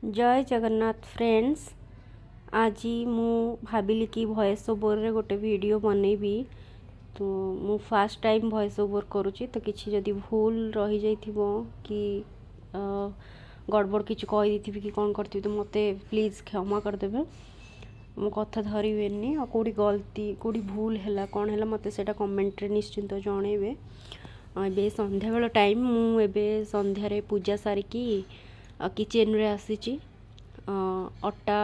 जय जगन्नाथ फ्रेंड्स। आज मु भाविली कि वॉइस ओवर रे गोटे वीडियो बनैबी। तो मु फर्स्ट टाइम वॉइस ओवर करुच्ची, तो किसी जदि भूल रही जाइथिबो कि गड़बड़ किछु कहि देथिबि कि कौन करथिबि तो मते प्लीज़ क्षमा करदेबे। मो कथा धरिबेनी आ कोडी गलती कोडी भूल हैला कौन हैला मते सेटा कमेंट रे निश्चिंत जणेबे। एबे संध्या बेला टाइम मु एबे संध्या रे पूजा सारिकी किचेन रे आसीची। अटा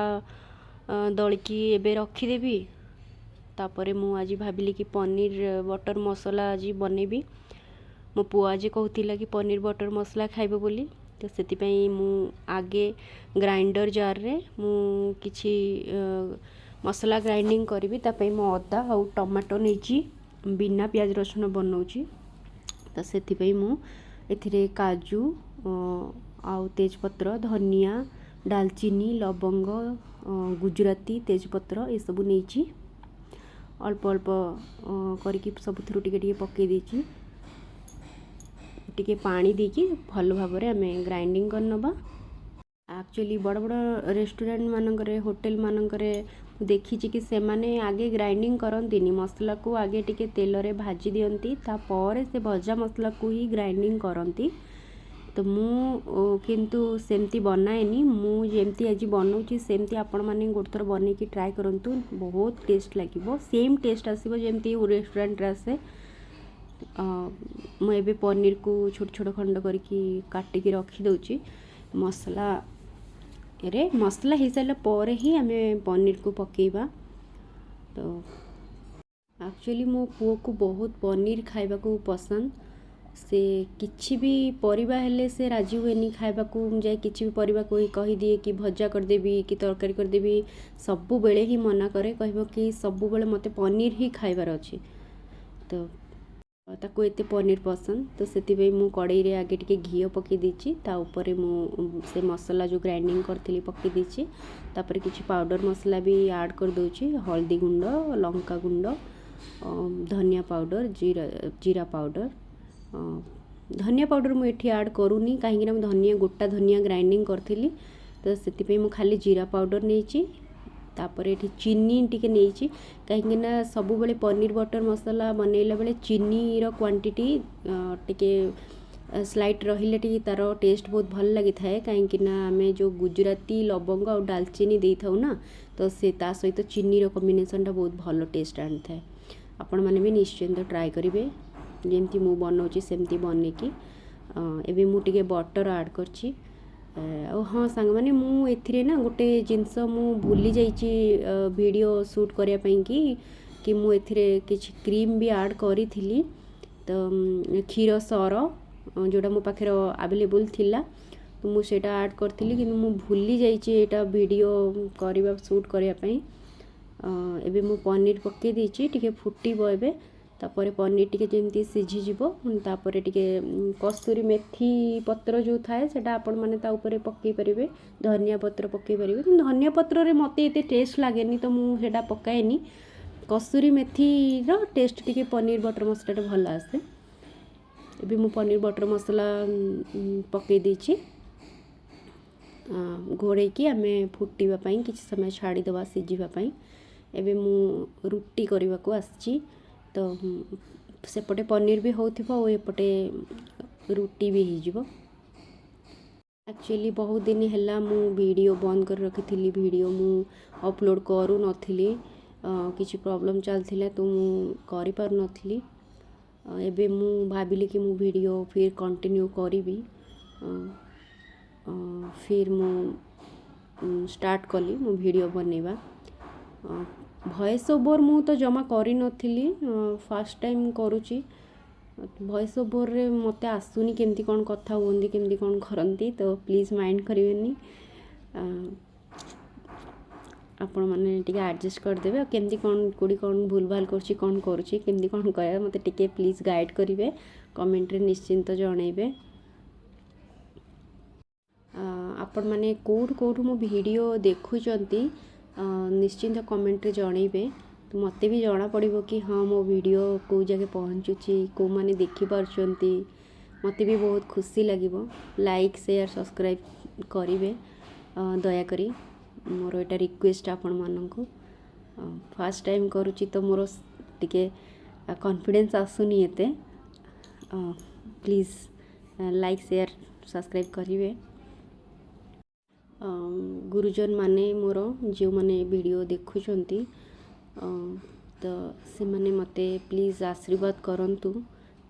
दलिकी एबे रखीदेवी। तापरे मु आज भाविली कि पनीर बटर मसला आज बनैबी। मो पुआ आज कहूतिला कि पनीर बटर मसला खाइबो बोली, तो सेतिपई मु आगे ग्राइंडर जार रे मु किछि मसला ग्राइंडिंग करी। तापई मो अदा और टमाटो नेची बिना प्याज रसुण बनाऊँगी। तो सेतिपई मु एथिरे काजू आउ तेजपत्र धनिया डालचीनी लवंग गुजराती तेजपत्र ये सब नहीं अल्प अल्प करके सबुथिरु टिके टिके पके देछि। टिके पानी देकी भल भाव में आम ग्राइंडिंग कर नबा। एक्चुअली बड़ बड़ रेस्टोरेंट मानकरे होटल मानकरे देखी कि से माने आगे ग्राइंडिंग करंतीनी, मसला को आगे टिके तेल रे भाजी दियंती तापर से भजा मसला को ही ग्राइंडिंग करंती। तो मु किंतु सेमती बनाएनी, मु जेमती आज बनाऊँगी सेमती आपण माने गोटे थर बने की ट्राई करंतु, बहुत टेस्ट लागिबो। सेम टेस्ट आसीबो जेमती रेस्टोरेंट रे आसे। मु एबे पनीर को छोट छोट खंड करके काटिकी रखी दउची। मसला रे मसला हो सारा पर ही आम पनीर को पकेबा। तो एक्चुअली मो पुओ को बहुत पनीर खाइबा को पसंद। से किछि भी परिबा हेले से राजी हुएनी खाइबा को, जाए किछि भी परिबा कोई कही दिए कि भजा कर देबी कि तरकारी कर देबी, सबु बेले ही मना करे, कहबो कि सबु बेले मते पनीर ही खाइबार अछि। तो ताको एते पनीर पसंद, तो सेतिबे मु कड़ाई रे आगे टिके घी पके दीची। ता ऊपर मु से मसला जो ग्राइंडिंग करथिली पके दीची। तापर किछि पाउडर मसला भी ऐड कर दोची, हल्दी गुंड लंका गुंड धनिया पाउडर जीरा पाउडर। धनिया पाउडर मु एठी ऐड करूनी कहीं धनिया गोटा धनिया ग्राइंडिंग करथिली, तो सेतिपई मु खाली जीरा पाउडर नेची। तापर एठी चीनी टिके नेची कहीं सबु बेले पनीर बटर मसला बनैला बेले चीनी रो क्वांटिटी टिके स्लाइट रहिले टिके तार टेस्ट बहुत भल लगी थाए। कहीं आमे जो गुजराती लवंग और डालचीनी दे थाउ ना, तो से ता सहित चीनी रो कॉम्बिनेशन टा बहुत भल टेस्ट आनी थाए। आपण माने भी निश्चिंत ट्राई करिवे, जेमती मु बनाउची सेमती बनेकी। एबे मु टिके बटर ऐड करची। हाँ सांग माने मु एथिरे ना गोटे जिनस मु भूली जाइची वीडियो शूट करिया पई कि मु एथिरे किछि क्रीम भी ऐड करी थिली। तो क्षीर सर जोटा मो पाखे अवेलेबल थिला, तो मु सेटा ऐड करथिली, कि मु भूली जाइची एटा वीडियो करिबा शूट करिया पई। एबे मु पनीर पके दीची टिके फुटीबो एबे। तापर पनीर टिके जेमती सिझी जीवो, तापर टिके कस्तूरी मेथी पत्र जो थाए सेटा आपण माने ता ऊपर पकई परिबे, धनिया पत्र पकई परिबे। धनिया पत्र रे मते एते टेस्ट लागेनी, तो मु सेटा पकाएनी। कस्तूरी मेथी रो टेस्ट टिके पनीर बटर मसला रे भल आसे। एबे मु पनीर बटर मसला पकई दीची। घोड़े की आमे फुटीबा पई किछि समय छाड़ी दबा सिझीबा पई। एबे मु रुटी करबा को आछि। तो सेपटे पनीर भी होथिबो और एपटे रुटी भी हिजिबो। एक्चुअली बहुत दिन हैला मु वीडियो बंद कर रखिथिली, वीडियो मु अपलोड करू नथिली, किछि प्रॉब्लम चलथिला तो मु करि पार नथिली। एबे मु भाबिली कि मु वीडियो फिर कंटिन्यू करिबी। फिर मु स्टार्ट कली मु वीडियो बनेबा। वॉइस ओवर मु तो जमा करी नथिली, फर्स्ट टाइम करूची। वॉइस ओवर रे मते आसुनी केमती कोन कथा होंदी केमती कोन करंती, तो प्लीज माइंड करिवेनी। आपण माने टिके एडजस्ट कर देबे, केमती कोन कोडी कोन भूल भाल करची कोन करूची केमती कोन कया मते टिके प्लीज गाइड करिवे, कमेंट रे निश्चिंत जणैबे। आपण माने कोठ मो वीडियो देखुचंती निश्चिंत कमेंट रे जणैबे, तो मते भी जना पड़िबो कि हाँ मो वीडियो को जगह पहुँचुची, को माने देखि पारछंती, मते भी बहुत खुशी लागिबो। लाइक शेयर सब्सक्राइब करिवे। ଦୟାକରି ମୋର ଏଇଟା ରିକ୍ୱେଷ୍ଟ ଆପଣମାନଙ୍କୁ। ଫାର୍ଷ୍ଟ ଟାଇମ୍ କରୁଛି ତ ମୋର ଟିକେ କନଫିଡେନ୍ସ ଆସୁନି ଏତେ। ପ୍ଲିଜ୍ ଲାଇକ୍ ସେୟାର ସବସ୍କ୍ରାଇବ୍ କରିବେ। ଗୁରୁଜନ ମାନେ ମୋର ଯେଉଁମାନେ ଭିଡ଼ିଓ ଦେଖୁଛନ୍ତି ତ ସେମାନେ ମୋତେ ପ୍ଲିଜ୍ ଆଶୀର୍ବାଦ କରନ୍ତୁ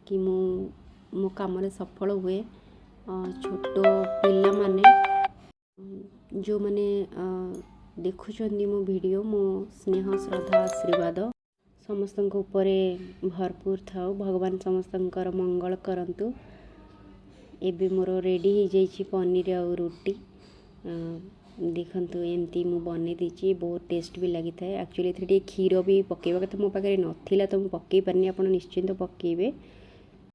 କି ମୁଁ ମୋ କାମରେ ସଫଳ ହୁଏ। ଛୋଟ ପିଲାମାନେ ଯେଉଁମାନେ ଦେଖୁଛନ୍ତି ମୋ ଭିଡ଼ିଓ, ମୋ ସ୍ନେହ ଶ୍ରଦ୍ଧା ଆଶୀର୍ବାଦ ସମସ୍ତଙ୍କ ଉପରେ ଭରପୁର ଥାଉ। ଭଗବାନ ସମସ୍ତଙ୍କର ମଙ୍ଗଳ କରନ୍ତୁ। ଏବେ ମୋର ରେଡ଼ି ହେଇଯାଇଛି ପନିର ଆଉ ରୁଟି। ଦେଖନ୍ତୁ ଏମିତି ମୁଁ ବନେଇ ଦେଇଛି, ବହୁତ ଟେଷ୍ଟ ବି ଲାଗିଥାଏ। ଆକ୍ଚୁଆଲି ଏଥିରେ ଟିକେ କ୍ଷୀର ବି ପକାଇବା କଥା, ମୋ ପାଖରେ ନଥିଲା ତ ମୁଁ ପକାଇ ପାରିନି। ଆପଣ ନିଶ୍ଚିନ୍ତ ପକାଇବେ।